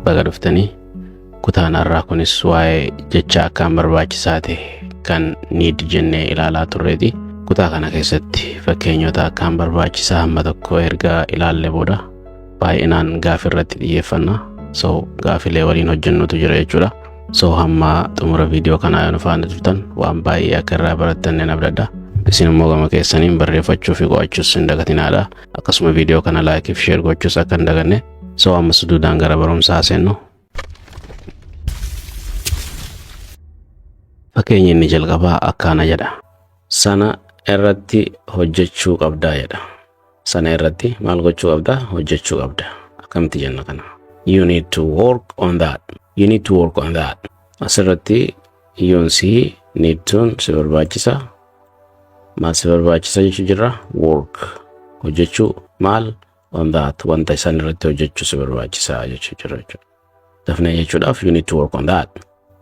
baga dhuftanii kutaan har'aa kunis waa'ee jecha akkaan barbaachisaa ta'e kan need jennee ilaalaa turreeti. Kutaa kana keessatti fakkeenyota akkaan barbaachisaa hamma tokko erga ilaallee booda baay'inaan gaafii irratti xiyyeeffanna. So gaafilee waliin hojjennutu jira jechuudha. So hamma xumura viidiyoo kanaa yoo nu faana turtan waan baay'ee akka irraa barattan nan abdadha. Isin immoo gama keessaniin barreeffachuu fi qo'achuus hin dagatinaadha. Akkasuma viidiyoo kana like fi share gochuus akka hin daganne. So amma suduudhaan gara barumsaa seennu. Fakkeenyi inni jalqabaa akkaana jedha. Sana irratti hojjechuu qabdaa jedha. Sana irratti maal gochuu qabdaa? Hojjechuu qabda. Akkamitti jenna kana? You need to work on that. You need to work on that. Asirratti yoon si need to si barbaachisa. Maal si barbaachisa jechuu jirra? Work. Hojjechuu maal? On that. Wanta isaan irratti hojjechuu si barbaachisa jechuu jirra jechuudha. Dafnee jechuudhaaf you need to work on that.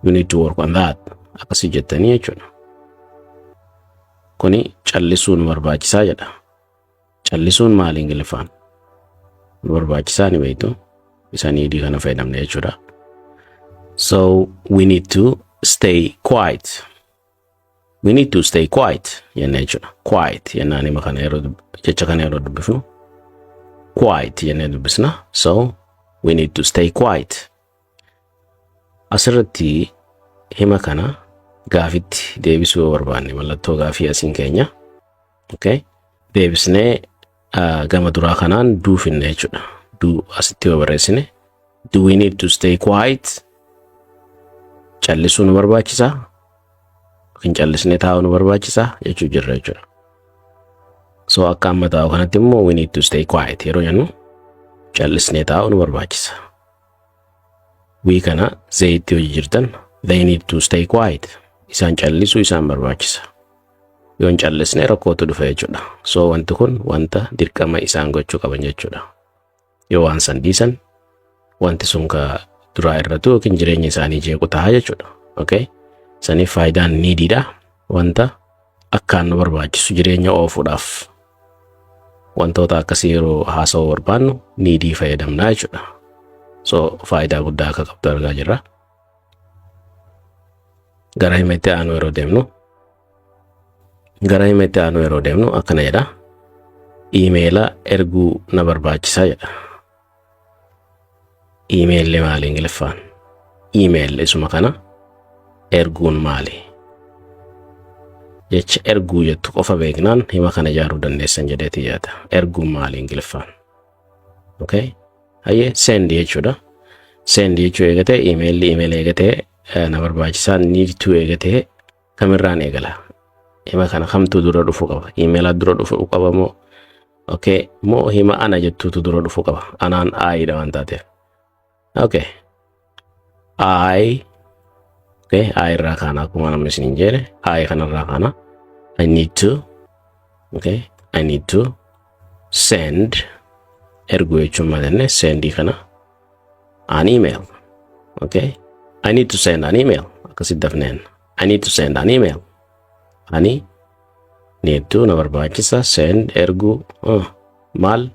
You need to work on that. Akkasii jettanii jechuudha. Kuni callisuun barbaachisaa jedha. Callisuun maal Ingiliffaan? Barbaachisaa ni beektu. Isaan idii kana fayyadamne jechuudha. So we need to stay quiet. We need to stay quiet jennee jechuudha. Quiet jennaan hima kana yeroo jecha kana yeroo dubbifnu quiet jennee dubbisna. So we need to stay quiet. Asirratti hima kana gaafitti deebisuu barbaanne mallattoo gaafii asiin keenya. Okay? Deebisnee gama duraa kanaan do finne jechuudha. Do asitti yoo barreessine do we need to stay quiet? Callisuu nu barbaachisaa? Yookiin callisnee taa'uu nu barbaachisaa jechuu jirra jechuudha. So akka amma taa'u kanatti immoo we need to stay quiet yeroo jennu callisnee taa'uu nu barbaachisa. We kana zayitti hojii jirtan they need to stay quiet. Isaan callisuu isaan barbaachisa. Yoon callisnee rakkootu dhufa jechuudha. So wanti kun wanta dirqama isaan gochuu qaban jechuudha. Yoo waan san dhiisan wanti sun ka duraa irratti yookiin jireenya isaanii jeequ ta'a jechuudha. Okay? Saniif faayidaan needidha. Wanta akkaan nu barbaachisu jireenya oofuudhaaf. Wantoota akkasii yeroo haasawuu barbaannu needii fayyadamnaa jechuudha. So faayidaa guddaa akka qabdu argaa jirra. Gara himetti aanu yeroo deemnu akkana jedha. Emaila erguu na barbaachisaa jedha. Email maali Ingiliffaan? Email isuma kana erguun maali? Jecha erguu jettu qofa beeknaan hima kana ijaaruu dandeessan jedheeti yaada. Erguun maali Ingiliffaan? Okay? Hayyee send jechuudha. Send jechuu eegatee email eegatee na barbaachisaa need to eegatee kamirraan eegala. Hima kana kamtu dura dhufuu qaba? Email dura dhufuu qaba moo? Okay, moo hima ana jettuutu dura dhufuu qaba? Anaan I dha waan taateef. Okay. I irraa kaana akkuma namni isin hin jeene I kanarraa kaana I need to send ergu jechuun maal send kana an email. Okay. I need to send an email. Akkasitti dafneen. I need to send an email. Ani need to na barbaachisa send ergu maal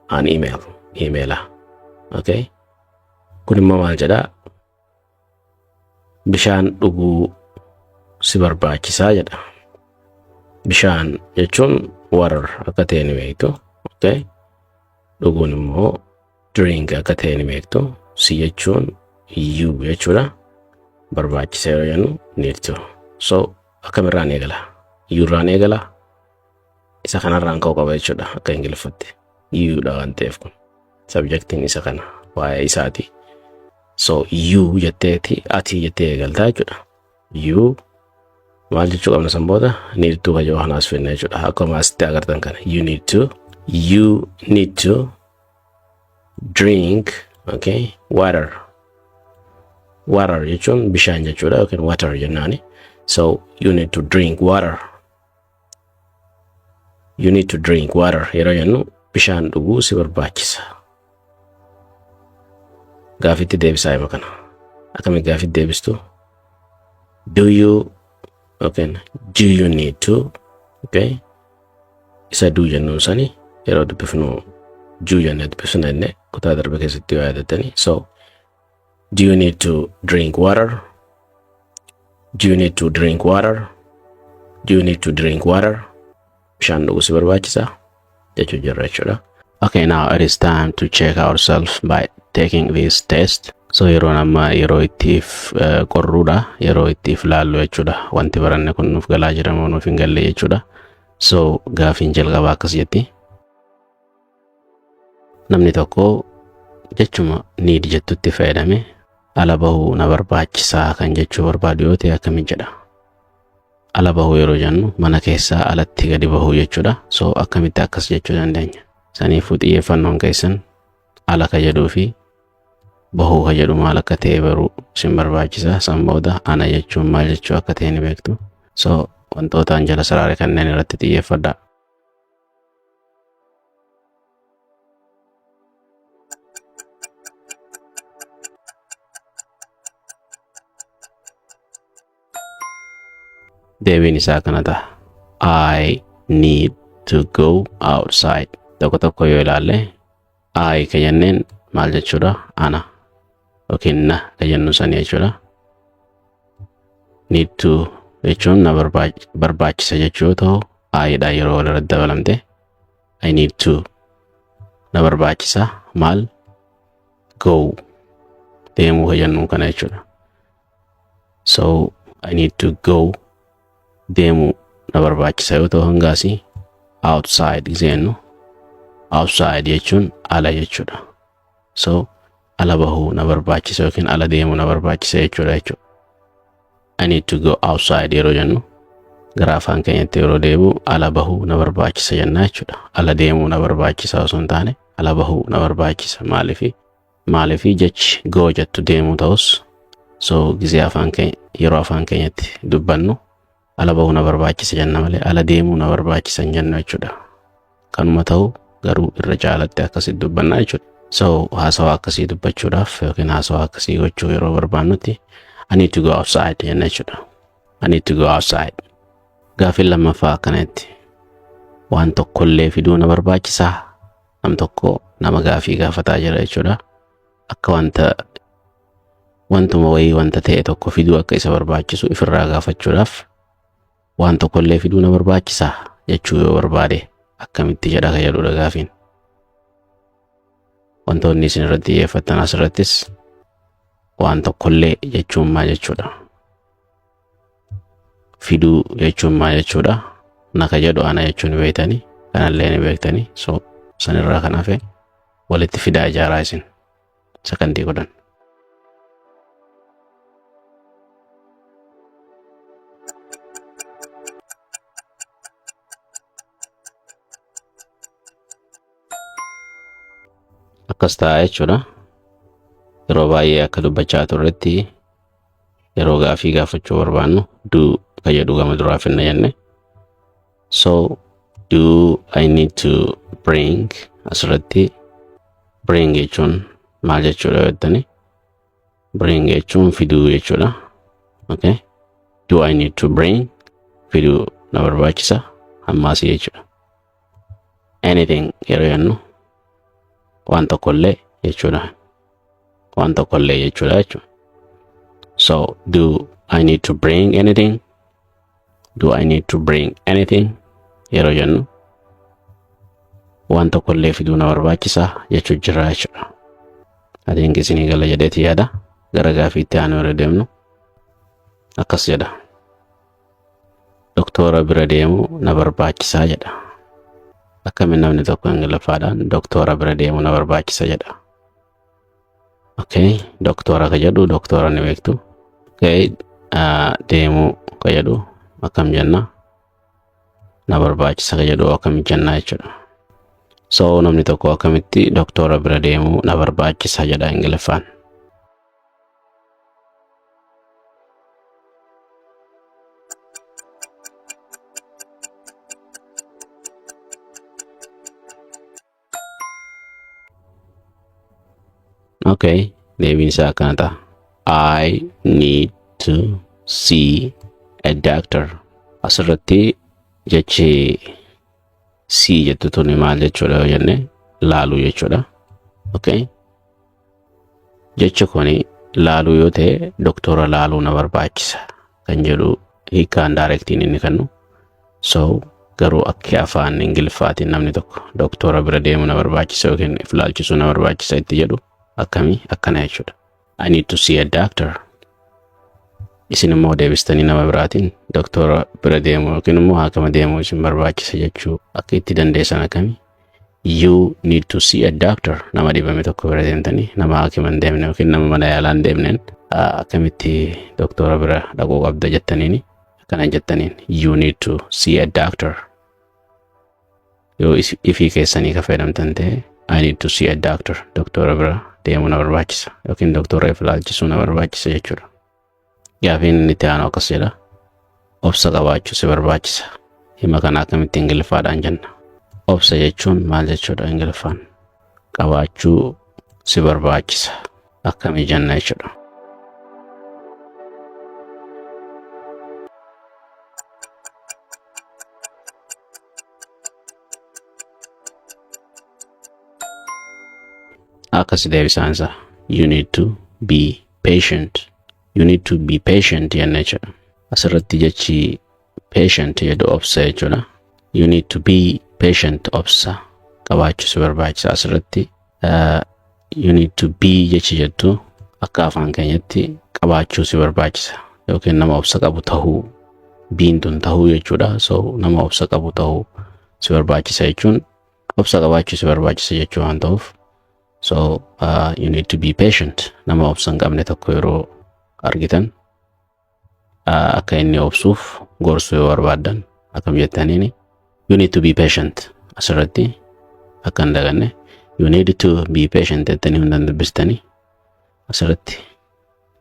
an email. Emaila. Okay. Kun immoo maal jedha? Bishaan dhuguu si barbaachisaa jedha. Bishaan jechuun water akka ta'e ni beektu. Okay. Dhuguun immoo drink akka ta'e ni beektu. Si jechuun you jechuudha. Barbaachisa yeroo jennu need to. So akkamirraan eegala? You irraan eegala? Isa kanarraan ka'uu qaba jechuudha akka Ingiliffatti. You dha waan ta'eef kun. Subjectiin isa kana waa'ee isaati. So you jetteeti ati jettee eegaltaa jechuudha. You maal jechuu qabna san booda need to kajoo kanaas finna jechuudha. Akkuma asitti agartan kana you need to drink water. Water jechuun bishaan jechuudha yookiin water jennaani. So you need to drink water. You need to drink water yeroo jennu bishaan dhuguu si barbaachisa. Gaafitti deebisaa hima kana. Akkami gaafitti deebistu? Do you need to? Okay. Isa do jennuun sani yeroo dubbifnu juu jennee dubbifna jennee kutaa darbe keessatti yoo yaadattani. So Do you need to drink water? Do you need to drink water? Do you need to drink water? Bishaan dhuguu si barbaachisa jechuu jirra jechuudha. Okay, now it is time to check ourselves by taking this test. So yeroo amma yeroo ittiif qorruudha, yeroo ittiif laallu jechuudha. Wanti baranne kun nuuf galaa jira moo nuuf hin galle jechuudha. So gaafiin jalqabaa akkas jetti. Namni tokko jechuma need jettutti fayyadame ala bahuu na barbaachisaa kan jechuu barbaadu yoo ta'e akkamiin jedha. Ala bahuu yeroo jennu mana keessaa alatti gadi bahuu jechuudha. So akkamitti akkas jechuu dandeenya. Saniifuu xiyyeeffannoon keessan ala ka jedhuu fi bahuu ka jedhu maal akka ta'e baruu isin barbaachisa. San booda ana jechuun maal jechuu akka ta'e ni beektu. So wantootaan jala saraare kanneen irratti xiyyeeffadhaa. Deebiin isaa kana ta'a. I need to go outside. Tokko tokko yoo ilaalle I ka jenneen maal jechuudha? Ana yookiin na ka jennu sanii jechuudha. Need to jechuun na barbaachisa jechuu yoo ta'u I dha yeroo walirratti dabalamte I need to na barbaachisa maal go deemuu ka jennu kana jechuudha. So I need to go deemu na barbaachisa yoo ta'u hangaasi outside jennu outside jechuun ala jechuudha. So ala bahuu na barbaachisa yookiin ala deemu na barbaachisa jechuudha. I need to go outside yeroo jennu gara afaan keenyatti yeroo deebi'u ala bahuu na barbaachisa jenna jechuudha. Ala deemuu na barbaachisa osoo hin taane ala bahuu na barbaachisa. Maaliif jechi go jettu deemuu ta'us so gizee afaan keenya yeroo afaan keenyatti dubbannu ala bahuu na barbaachisa jenna malee ala deemuu na barbaachisa hin jennu jechuudha. Kanuma ta'u garuu irra caalatti akkasitti dubbanna jechuudha. So haasawaa akkasii dubbachuudhaaf yookiin haasawaa akkasii gochuu yeroo barbaannutti I need to go outside jenna jechuudha. I need to go outside. Gaafiin lammaffaa akkanatti waan tokkollee fiduu na barbaachisaa. Nam tokko nama gaafii gaafataa jira jechuudha. Akka wantuma wayii wanta ta'e tokko fiduu akka isa barbaachisu ifirraa gaafachuudhaaf waan tokkollee fiduu na barbaachisaa jechuu yoo barbaade akkamitti jedha ka jedhudha gaafiin. Wantoonni isin irratti xiyyeeffattan asirrattis waan tokkollee jechuun maal jechuudha. Fiduu jechuun maal jechuudha. Naka jedhu ana jechuun ni beektanii kanallee ni beektanii. So sanirraa kan hafe walitti fidaa ijaaraa isin sakandii godhan. Akkas ta'a jechuudha. Yeroo baay'ee akka dubbachaa turretti yeroo gaafii gaafachuu barbaannu do ka jedhu gama duraa finna jenne. So do I need to bring asirratti bring jechuun maal jechuudha jettani. Bring jechuun fiduu jechuudha. Okay. Do I need to bring fiduu na barbaachisa ammaasii jechuudha. Anything yeroo jennu waan tokkollee jechuudha. Waan tokkollee jechuudha jechuudha. So do I need to bring anything? Do I need to bring anything? Yeroo jennu waan tokkollee fiduu na barbaachisa jechuu jira jechuudha. Atiin isinii gala jedheeti yaada gara gaafiitti aanu irra deemnu akkas jedha. Doktora bira deemuu na barbaachisaa jedha. Akkamiin namni tokko ingiliffaadhaan doktora bira deemuu na barbaachisa jedha. Okay, doktora ka jedhu doktora ni beektu. Okay, deemuu ka jedhu akkam jenna na barbaachisa ka jedhu akkam jenna jechuudha. So namni tokko akkamitti doktora bira deemuu na barbaachisa jedha ingiliffaan. Okay, deebiin isaa akkana ta'a. I need to see a doctor. Asirratti jechi see jettu tuni maal jechuudha yoo jenne laaluu jechuudha. Okay. Jechi kuni laaluu yoo ta'e doktora laaluu na barbaachisa kan jedhu hiikaan daarektiin inni kennu. So garuu akka afaan Ingiliffaatiin namni tokko doktora bira deemuu na barbaachisa yookiin if laalchisuu na barbaachisa itti jedhu akkamii akkana jechuudha. I need to see a doctor. Isin immoo deebistanii nama biraatiin doktora bira deemuu yookiin immoo haakama deemuu isin barbaachisa jechuu akka itti dandeessan akkamii. You need to see a doctor. Nama dhibame tokko bira deemtanii nama haakima hin deemne yookiin nama mana yaalaa hin deemneen akkamitti doktora bira dhaquu qabda jettaniini akkana jettaniin you need to see a doctor. Yoo ifii keessanii ka fayyadamtan ta'e I need to see a doctor. Doktora bira deemuu na barbaachisa yookiin doktora if laalchisuu na barbaachisa jechuudha. Gaafiin inni itti aanu akkas jedha. Obsa qabaachuu si barbaachisa. Hima kana akkamitti Ingiliffaadhaan jenna. Obsa jechuun maal jechuudha Ingiliffaan? Qabaachuu si barbaachisa akkamii jenna jechuudha. Akkas deebisaansa. You need to be patient. You need to be patient jenna jechuudha. Asirratti jechi patient jedhu obsa jechuudha. You need to be patient obsa qabaachuu si barbaachisa. Asirratti you need to be jechi jettu akka afaan keenyatti qabaachuu si barbaachisa yookiin nama obsa qabu tahuu biintun tahuu jechuudha. So nama obsa qabu tahuu si barbaachisa jechuun obsa qabaachuu si barbaachisa jechuu waan ta'uuf. So you need to be patient. Nama obsa hin qabne tokko yeroo argitan akka inni obsuuf gorsuu yoo barbaaddan akkam jettaniini you need to be patient. Asirratti akka hin daganne you need to be patient jettanii hundan dubbistanii asirratti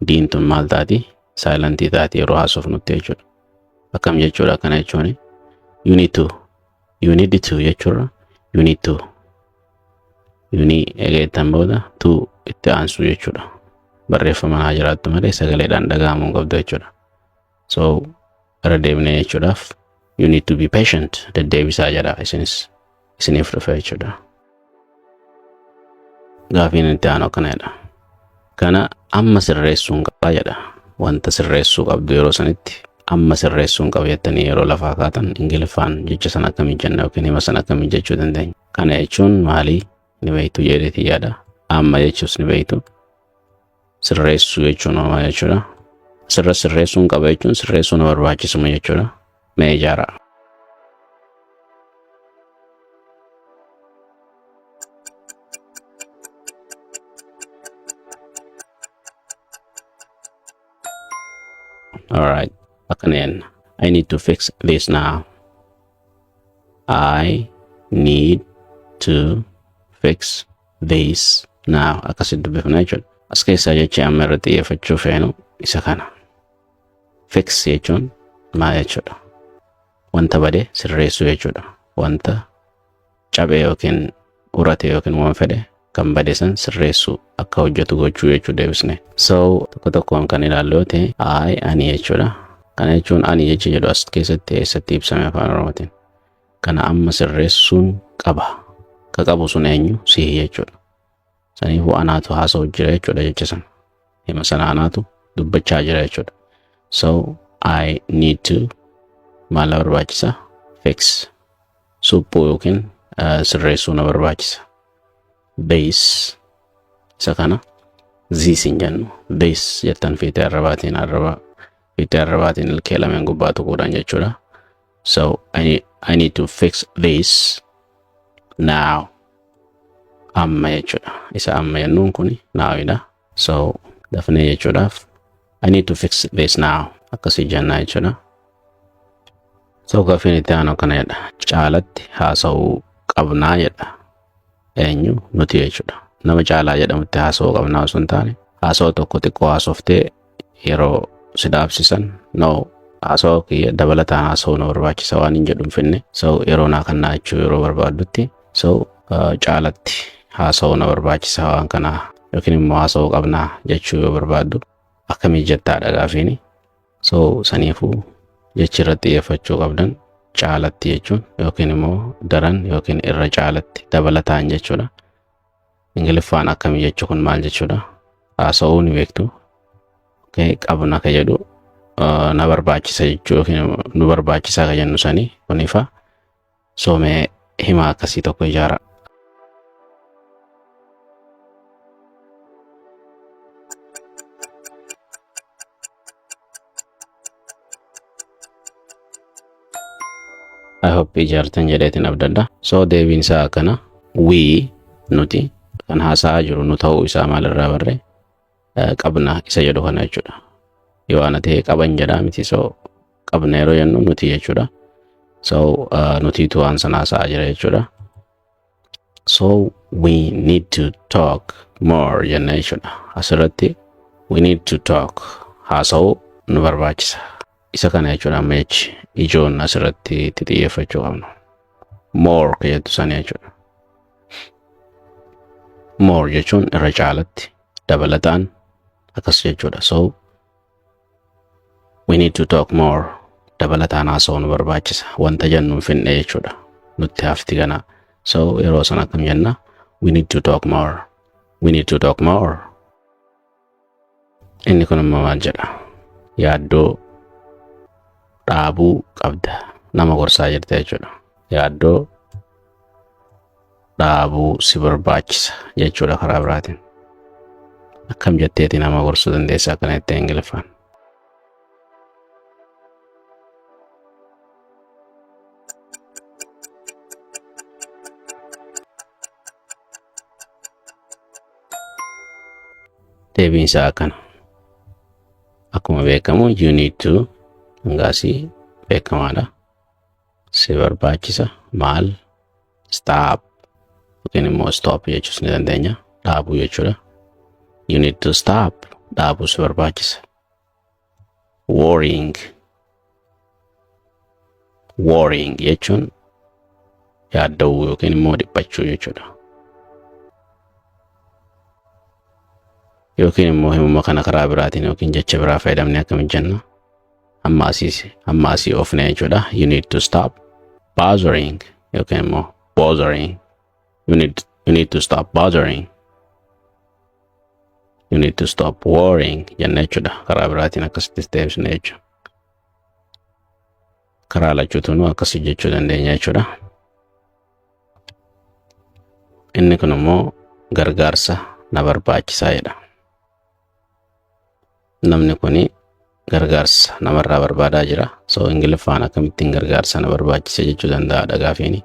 diintun maal taati saayilantii taati yeroo haasofnutti jechuudha. Akkam jechuudha akkana jechuuni you need to jechuudha you need to eegeettan booda to itti aansuu jechuudha. Barreeffama haa jiraattu malee sagaleedhaan dhaga'amuu qabdu jechuudha. So irra deebinee jechuudhaaf you need to be patient deddeebisaa jedha isiniif dhufe jechuudha. Gaafiin itti aanu akkanadha. Kana amma sirreessuun qabaa jedha. Wanta sirreessuu qabdu yeroo sanitti amma sirreessuun qaba jettanii yeroo lafaa kaatan Ingiliffaan jecha sana akkamii jenna yookiin hima sana akkamii jechuu dandeenya. Kana jechuun maalii ni beektu jedheeti yaada. Amma jechuus ni beektu. Sirreessuu jechuun homaa jechuudha. Sirreessuun qaba jechuun sirreessuu na barbaachisuma jechuudha. Mee ijaaraa. All right. Akkaneen. I need to fix this now. I need to fix this now. Akkasitti dubbifna jechuudha. As keessaa jechi amma irratti xiyyeeffachuu feenu isa kana. Fix jechuun maal jechuudha? Wanta bade sirreessuu jechuudha. Wanta cabee yookiin urate yookiin waan fedhe kan bade san sirreessuu akka hojjetu gochuu jechuu deebisne. So tokko tokkoon kan ilaallu yoo ta'e ani jechuudha. Kana jechuun ani jechi jedhu as keessatti eessatti ibsame afaan Oromootiin. Kana amma sirreessuun qaba. Ka qabu sun eenyu sihi jechuudha. Saniifuu anaatu haasa'u jira jechuudha jecha sana. Hima sana anaatu dubbachaa jira jechuudha. So I need to maal barbaachisa? Fix. Suphuu yookiin sirreessuu na barbaachisa. Base. Isa kana ziisin jennu. Base jettan fiitee arrabaatiin ilkee lameen gubbaa tuquudhaan jechuudha. So I need to fix this now. Amma jechuudha. Isa amma jennuun kuni naawidha. So dafnee jechuudhaaf I need to fix this now. Akkasii jennaa jechuudha. So gaafiin itti aanu kana jedha. Caalatti haasa'uu qabnaa jedha. Eenyu nuti jechuudha. Nama caalaa jedhamutti haasa'uu qabnaa osoo hin taane haasa'uu tokko xiqqoo haasoftee yeroo si dhaabsisan haasa'uu kiyya dabalataan haasa'uu na barbaachisa waan hin jedhu hin finne. So yeroo naa kannaa jechuu yeroo barbaaddutti so caalatti haasa'uu na barbaachisa waan kanaa yookiin immoo haasa'uu qabnaa jechuu yoo barbaaddu akkamii jettaadha gaafiini. So saniifuu jechi irratti xiyyeeffachuu qabdan caalatti jechuun yookiin immoo daran yookiin irra caalatti dabalataan jechuudha. Ingiliffaan akkamii jechuu kun maal jechuudha? Haasa'uu ni beektu Okay, qabna ka jedhu na barbaachisa jechuu yookiin nu barbaachisaa ka jennu sanii kunifa soomee himaa akkasii tokko ijaara. I hope ijaartan jedheetiin abdadda. So deebiin isaa akkana we nuti kan haasaa jiru nu ta'uu isaa maalirraa barree qabna isa jedhu kana jechuudha. Yoo ana ta'e qaban jedhaa miti so qabna yeroo jennu nuti jechuudha. So nutiitu waan sana haasaa jira jechuudha. So we need to talk more jenna jechuudha. Asirratti we need to talk haasa'uu nu barbaachisa. Isa kana jechuudha amma jechi ijoon asirratti xiyyeeffachuu qabnu. More ka jettu sana jechuudha. More jechuun irra caalatti dabalataan akkas jechuudha. So we need to talk more dabalataan haasa'uu nu barbaachisa. Wanta jennu finne jechuudha. Nutti hafti kana. So yeroo sana akkam jenna we need to talk more. We need to talk more. Inni kun amma maal jedha? Yaaddoo dhaabuu qabda. Nama gorsaa jirta jechuudha. Yaaddoo dhaabuu si barbaachisa jechuudha karaa biraatiin. Akkam jetteeti nama gorsuu dandeessa akkana jettee Ingiliffaan. Deebiin isaa akkana. Akkuma beekamu you need to ngaasii beekamaadha. Si barbaachisa maal stop yookiin immoo stop jechuus ni dandeenya. Dhaabuu jechuudha. You need to stop dhaabuu si barbaachisa. Worrying jechuun yaadda'uu yookiin immoo dhiphachuu jechuudha. Yookiin immoo himuma kana karaa biraatiin yookiin jecha biraa fayyadamnee akkamiin jenna? Amma asii ofne jechuudha. You need to stop bothering yookiin immoo bothering. You need to stop bothering. You need to stop worrying jenna jechuudha. Karaa biraatiin akkasitti deebisne jechuudha. Karaa lachuutu akkasii jechuu dandeenya jechuudha. Inni kun immoo gargaarsa na barbaachisaa jedha. Namni kuni gargaarsa namarraa barbaadaa jira. So Ingiliffaan akkamittiin gargaarsa na barbaachisa jechuu danda'a gaafiin.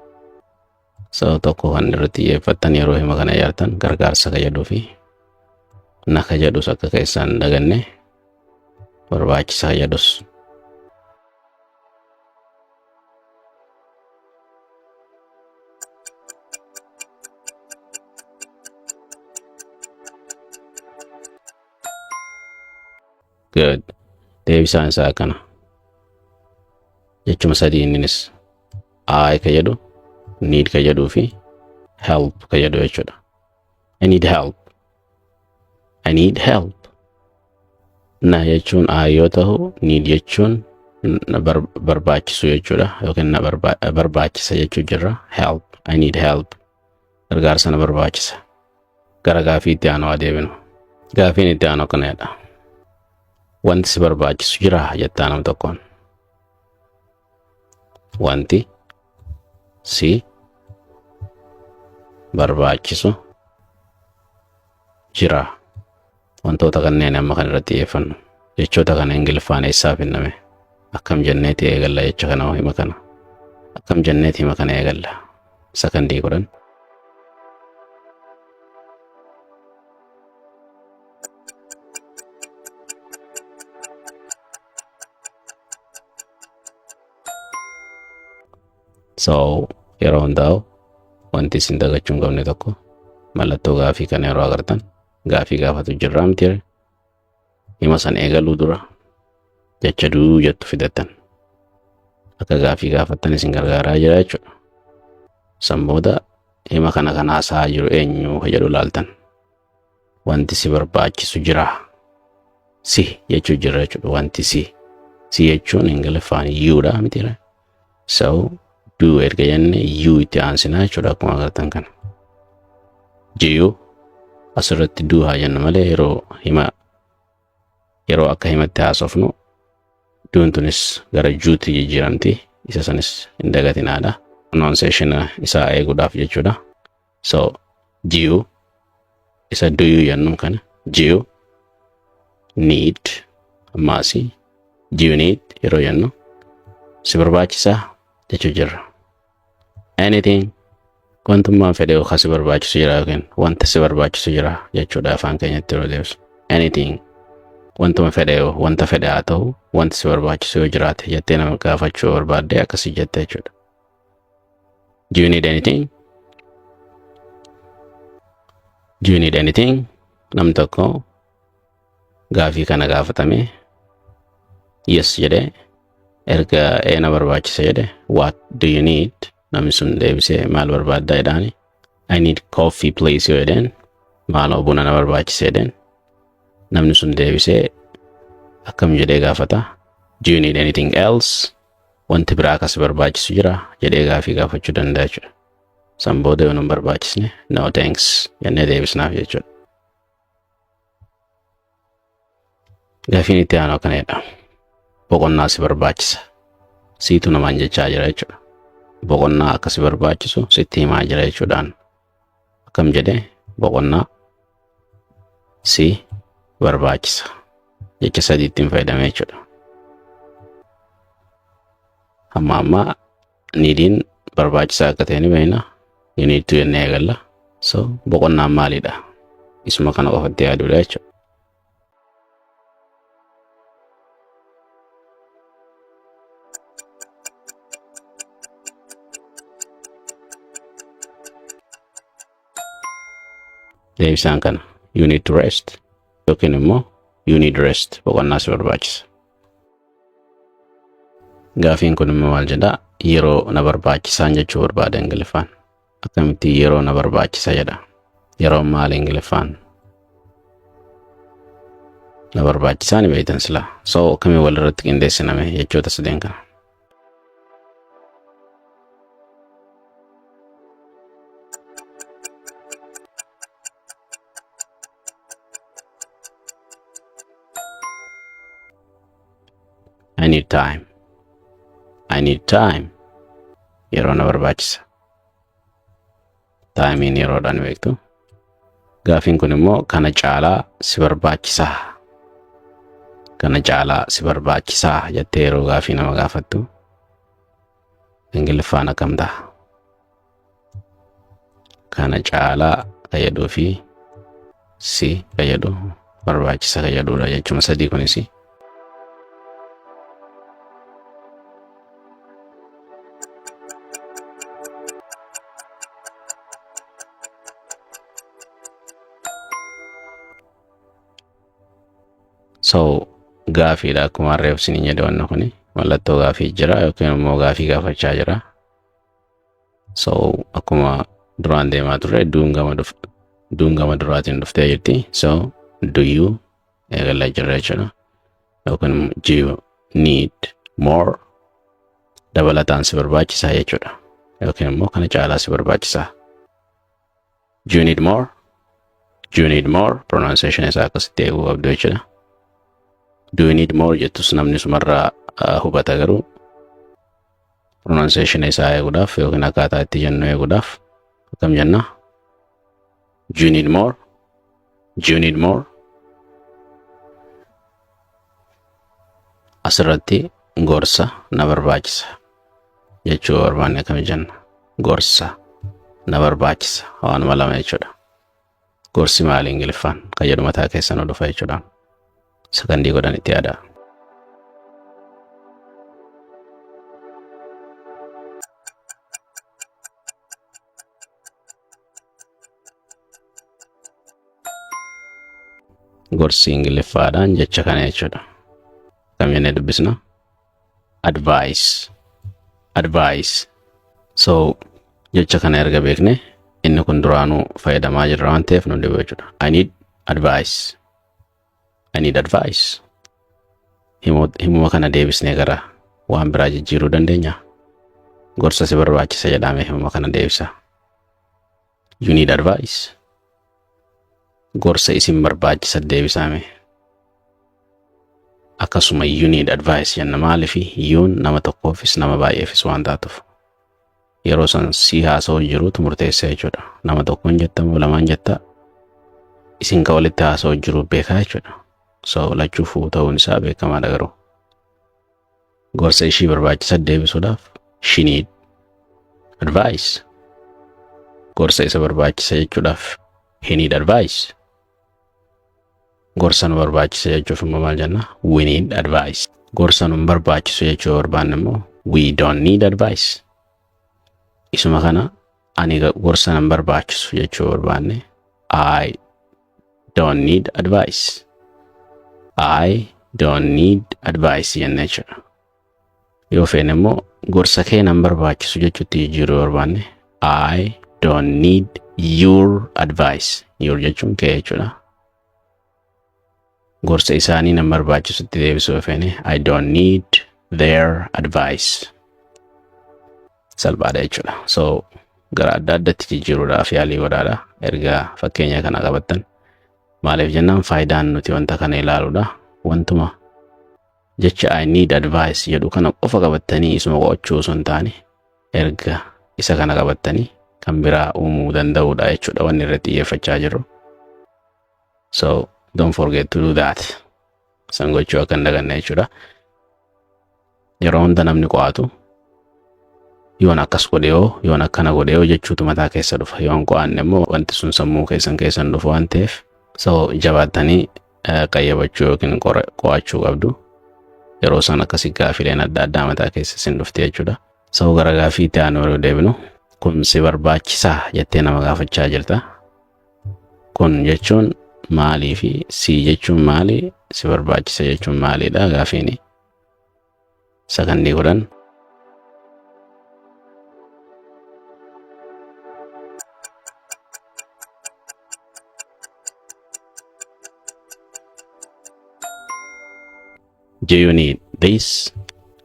So tokko kan irratti xiyyeeffattan yeroo hima kana ijaartan gargaarsa ka jedhuu fi na ka jedhus akka keessaan daganne barbaachisa ka jedhus. Good. Deebisaan isaa kana. Jechuma sadii inninis I ka jedhu, need ka jedhuu fi help ka jedhu jechuudha. I need help. I need help. Na jechuun I yoo ta'u, need jechuun na barbaachisu jechuudha. Yookiin na barbaachisa jechuu jirra. Help. I need help. Gargaarsa na barbaachisa. Gara gaafii itti aanuu adeeminu. Gaafiin itti aanuu kana jedha. Wanti si barbaachisu jira jettaa nama tokkoon. Wanti si barbaachisu jira. Wantoota kanneen amma kan irratti xiyyeeffannu. Jechoota kana Ingiliffaan eessaaf kenname? Akkam jenneeti eegalla jecha kana hima kana. Akkam jenneeti hima kana eegalla. Sakandii 10. So yeroo hundaa'u wanti isin dagachuu hin qabne tokko mallattoo gaafii kana yeroo agartan gaafii gaafatu jirraa miti hima san eegaluu dura jecha duu jettu fidattan akka gaafii gaafattan isin gargaaraa jira jechuudha. San booda hima kana kan haasaa jiru eenyu jedhu laaltan wanti si barbaachisu jira si jechuu jira jechuudha. Wanti si jechuun Ingiliffaan yuudha miti. So do erga jenne you itti aansinaa jechuudha akkuma agartan kana. Jiyu asirratti do haa jennu malee yeroo yeroo akka himatti haasofnu duun tunis gara juutti jijjiiramti. Isa sanis hin dagatinaadha. Pronunciation isaa eeguudhaaf jechuudha. So do you isa do you jennu kana do you need ammaasi do you need yeroo jennu si barbaachisaa jechuu jirra. Anything wantummaan fedhe yookaan si barbaachisu jira yookiin wanta si barbaachisu jira jechuudha afaan keenyatti yeroo deebisu. Anything wantuma fedhe wanta fedhe haa ta'u wanta si barbaachisu yoo jiraate jettee nama gaafachuu barbaadde akkasii jette jechuudha. Do you need anything? Do you need anything? Nam tokko gaafii kana gaafatame yes jedhe erga na barbaachisa jedhe what do you need? Namni sun deebisee maal barbaadda jedhaani. I need coffee please yoo jedheen maaloo buna na barbaachisa jedheen namni sun deebisee akkam jedhee gaafata. Do you need anything else? Wanti biraa akkas barbaachisu jira jedhee gaafii gaafachuu danda'a jechuudha. San booda yoo nun barbaachisne no thanks jennee deebisnaaf jechuudha. Gaafiin itti aanu akkanadha. Boqonnaa si barbaachisa. Siitu namaan jechaa jira jechuudha. Boqonnaa akka si barbaachisu sitti himaa jira jechuudhaan. Akkam jedhee boqonnaa si barbaachisa. Jecha sadiittiin fayyadamee jechuudha. Amma niidiin barbaachisaa akka ta'e ni beekna. You need to jennee eegalla. So boqonnaan maalidha? Isuma kana qofatti yaaduudha jechuudha. Deebisaan kana you need to rest yookiin immoo you need rest boqonnaa si barbaachisa. Gaafiin kun immoo maal jedha? Yeroo na barbaachisaan jechuu barbaada Ingiliffaan. Akkamitti yeroo na barbaachisa jedha? Yeroo maal Ingiliffaan? Na barbaachisaan beektan sila. So kamii walirratti qindeessiname jechoota sadeen kana. I need time. I need time. Yeroo na barbaachisa. Time yeroodhaan beektu. Gaafiin kun immoo kana caalaa si barbaachisaa. Kana caalaa si barbaachisaa jettee yeroo gaafii nama gaafattu Ingiliffaan akkam ta'a? Kana caalaa fayyaduu fi si fayyadu barbaachisa fayyaduudha jechuma sadii kunis. So gaafiidha akkuma reefsiniin jedhe wanna kuni mallattoo gaafii jira yookiin immoo gaafii gaafachaa jira. So akkuma duraan deemaa turre duun gama duraatiin dhuftee jirti. So do you eegallaa jirra jechuudha. Yookiin do you need more dabalataan si barbaachisaa jechuudha. Yookiin immoo kana caalaa si barbaachisaa. Do you need more? Do you need more? Pronunciation isaa akkasitti eeguu qabdu jechuudha. Do you need more jettus namni sumarraa hubata garuu pronunciation isaa eeguudhaaf yookiin akkaataa itti jennu eeguudhaaf akkam jenna? Do you need more? Do you need more? Asirratti gorsa na barbaachisa jechuu barbaanne akkam jenna? Gorsa na barbaachisa waanuma lama jechuudha. Gorsi maali Ingiliffaan? Kan jedhu mataa keessan dhufa jechuudha. Sakandii godhan itti yaada. Gorsi Ingiliffaadhaan jecha kana jechuudha. Kam jennee dubbisna? Advice. Advice. So jecha kana erga beekne inni kun duraanuu fayyadamaa jirra waan ta'eef nu dhibu jechuudha. I need advice. I need advice. Himuma kana deebisnee gara waan biraa jijjiiruu dandeenya. Gorsa si barbaachisa jedhame himuma kana deebisa. You need advice. Gorsa isin barbaachisa deebisame. akkasuma you need advice jenna maalifi yuun nama tokkoofis nama baay'eefis waan taatuuf yeroo san si haasa'u jiruutu murteessa jechuudha. Nama tokkoon jetta moo lamaan jetta isin ka walitti haasa'u jiru beekaa jechuudha. So lachuufuu ta'uun isaa beekamaadha garuu gorsa ishii barbaachisa deebisuudhaaf she need advice. Gorsa isa barbaachisa jechuudhaaf he need advice. Gorsa nu barbaachisa jechuuf immoo maal jenna we need advice. Gorsa nu barbaachisu jechuu barbaanne immoo we don't need advice. Isuma kana ani gorsa nan barbaachisu jechuu barbaanne I don't need advice. I don't need advice jennee jechuudha. Yoo feene immoo gorsa kee nan barbaachisu jechuutti jijjiiruu barbaanne I don't need your advice. Your jechuun kee jechuudha. Gorsa isaanii nan barbaachisutti deebisuu feene I don't need their advice. Salphaadha jechuudha. So gara adda addatti jijjiiruudhaaf yaalii godhaadha. Erga fakkeenya kana qabattan maaliif jennaan faayidaan nuti wanta kana ilaaluudha. Wantuma jecha I need advice jedhu kana qofa qabattanii isuma qo'achuu osoo hin taane erga isa kana qabattanii kan biraa uumuu danda'uudha jechuudha wanni irratti xiyyeeffachaa jirru. So don't forget to do that. San gochuu akka hin daganne jechuudha. Yeroo hunda namni qo'atu yoon akkas godheyoo yoon akkana godheyoo jechuutu mataa keessa dhufa. Yoon qo'anne immoo wanti sun sammuu keessan dhufu waan ta'eef so jabaattanii qayyabachuu yookiin qo'achuu qabdu. Yeroo san akkasii gaafileen adda addaa mataa keessa isin dhufte jechuudha. So gara gaafii ta'anii yeroo deebinu kun si barbaachisaa jettee nama gaafachaa jirta. Kun jechuun maalii fi si jechuun maali, si barbaachisa jechuun maaliidha gaafiini. Sakandii kudhan. Do you need this?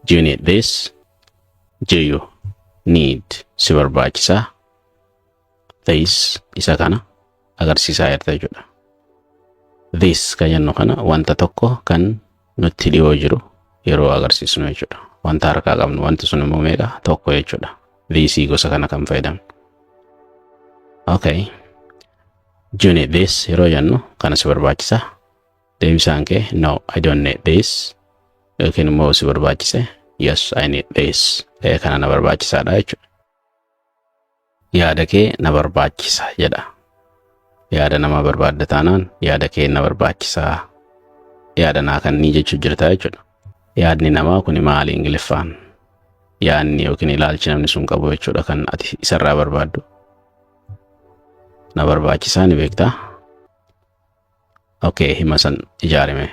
Do you need this? Do you need si barbaachisa? This isa kana agarsiisaa jirta jechuudha. This kan jennu kana wanta tokko kan nutti dhiyoo jiru yeroo agarsiisnu jechuudha. Wanta harkaa qabnu wanti sun immoo meeqa tokko jechuudha. This gosa kana kan fayyadamnu. Okay. Do you need this yeroo jennu kana si barbaachisa? Deebisaan kee no I don't need this. Yookiin immoo si barbaachise yes I need this. Kana na barbaachisaadha jechuudha. Yaada kee na barbaachisa jedha. Yaada nama barbaadda taanaan yaada kee na barbaachisaa. Yaada naa kan ni jechuu jirta jechuudha. Yaadni namaa kun maali Ingiliffaan? Yaadni yookiin ilaalchi namni sun qabu jechuudha kan ati isarraa barbaaddu. Na barbaachisaa ni beektaa? Okay, hima san ijaarime.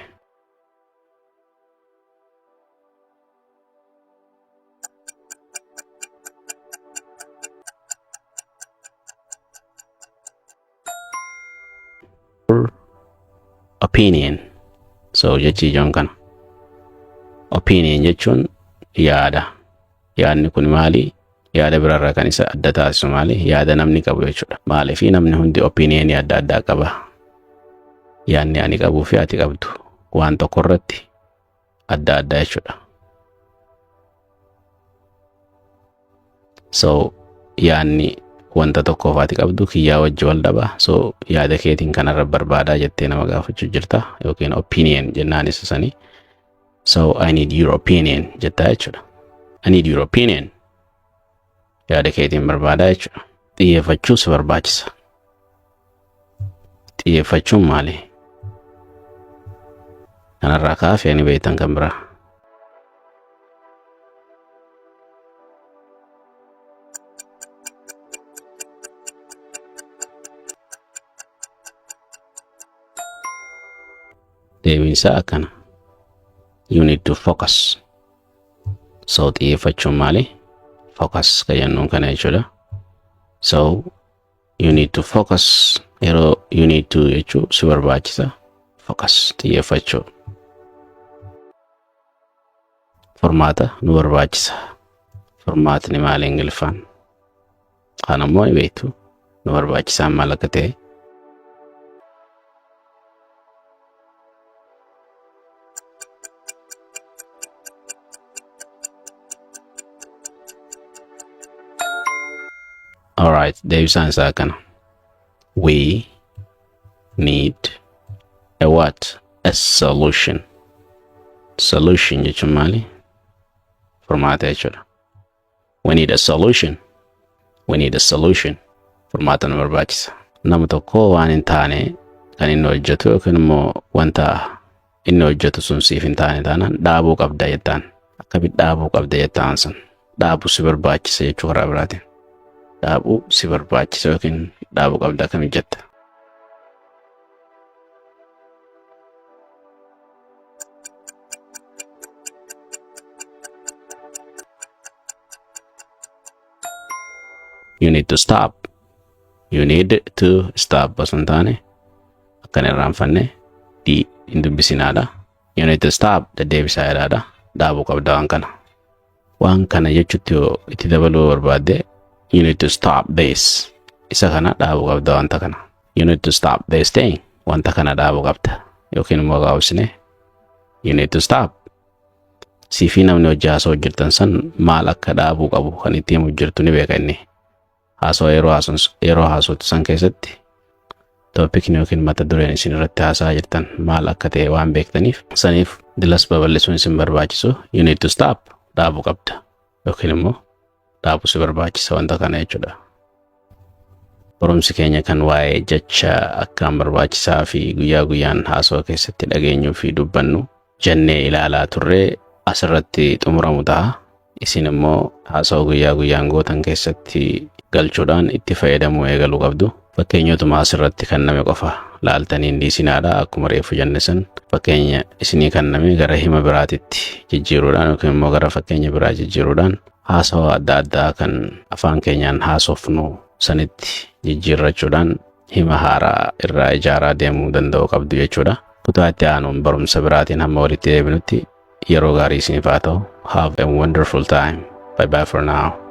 Opinion. So jechi ijoon kana. Opinion jechuun yaada. Yaadni kun maali? Yaada birarraa kan isa adda taasisu maali? Yaada namni qabu jechuudha. Maaliif namni hundi opinion adda addaa qaba. Yaadni ani qabuu fi ati qabdu waan tokko irratti adda adda jechuudha. So yaadni wanta tokkoof ati qabdu kiyyaa wajji wal dhaba. So yaada keetiin kanarra barbaadaa jettee nama gaafachuu jirta yookiin opinion jennaan isa sanii. So I need your opinion jettaa jechuudha. I need your opinion. Yaada keetiin barbaadaa jechuudha. Xiyyeeffachuu si barbaachisa. Xiyyeeffachuun maali? Kanarraa kaafee ni beektan kan biraa. Deebinsa akkana. You need to focus. So xiyyeeffachuun maali? Focus ka jennuun kana jechuudha. So you need to focus. Yeroo you need to jechuu si barbaachisa. Focus xiyyeeffachuu. Formaata nu barbaachisa. Formaatni maali Ingiliffaan? Kana immoo ni beektu. Nu barbaachisaan maal akka ta'e. Alright, deebisaan isaa kana. We need a what? A solution. Solution jechuun maali? Furmaata jechuudha. We need a solution. We need a solution. Furmaata nu barbaachisa. Nama tokko waan hin taane kan inni hojjetu yookiin immoo wanta inni hojjetu sun siif hin taane taanaan dhaabuu qabda jettaan. Akkamitti dhaabuu qabda jettaan sun. Dhaabuu si barbaachisa jechuu karaa biraatiin. Dhaabuu si barbaachisa yookiin dhaabuu qabda akkamitti jetta. You need to stop. You need to stop. Basun taane akkan irraanfanne di hin dubbisinaadha. You need to stop the deebisaa jedhaadha. Dhaabuu qabda waan kana. Waan kana jechuutti yoo itti dabaluu barbaadde you need to stop this. Isa kana dhaabuu qabda wanta kana. You need to stop this thing. Wanta kana dhaabuu qabda. Yookiin immoo gaabsine you need to stop. Siifii namni hojii haasoo hojjetan san maal akka dhaabuu qabu kan itti himu jirtu ni beeka inni. Haasoo yeroo haasootu san keessatti toopikni yookiin mata dureen isin irratti haasaa jirtan maal akka ta'e waan beektaniif saniif dilas babal'isuun isin barbaachisu you need to stop dhaabuu qabda yookiin immoo dhaabuu si barbaachisa wanta kana jechuudha. Barumsi keenya kan waa'ee jecha akkaan barbaachisaa fi guyyaa guyyaan haasoo keessatti dhageenyuu fi dubbannu jennee ilaalaa turre asirratti xumuramu ta'a. Isin immoo haasoo guyyaa guyyaan gootan keessatti galchuudhaan itti fayyadamuu eegaluu qabdu. Fakkeenyotuma asirratti kenname qofa laaltanii hin dhiisinaadha. Akkuma reefu jenne san fakkeenya isinii kenname gara hima biraatitti jijjiiruudhaan yookiin immoo gara fakkeenya biraa jijjiiruudhaan haasoo adda addaa kan afaan keenyaan haasofnu sanitti jijjiirrachuudhaan hima haaraa irraa ijaaraa deemuu danda'u qabdu jechuudha. Kutaa itti aanuun barumsa biraatiin hamma walitti deebinutti yeroo gaarii isiniif haa ta'u. Have a wonderful time. Bye bye for now.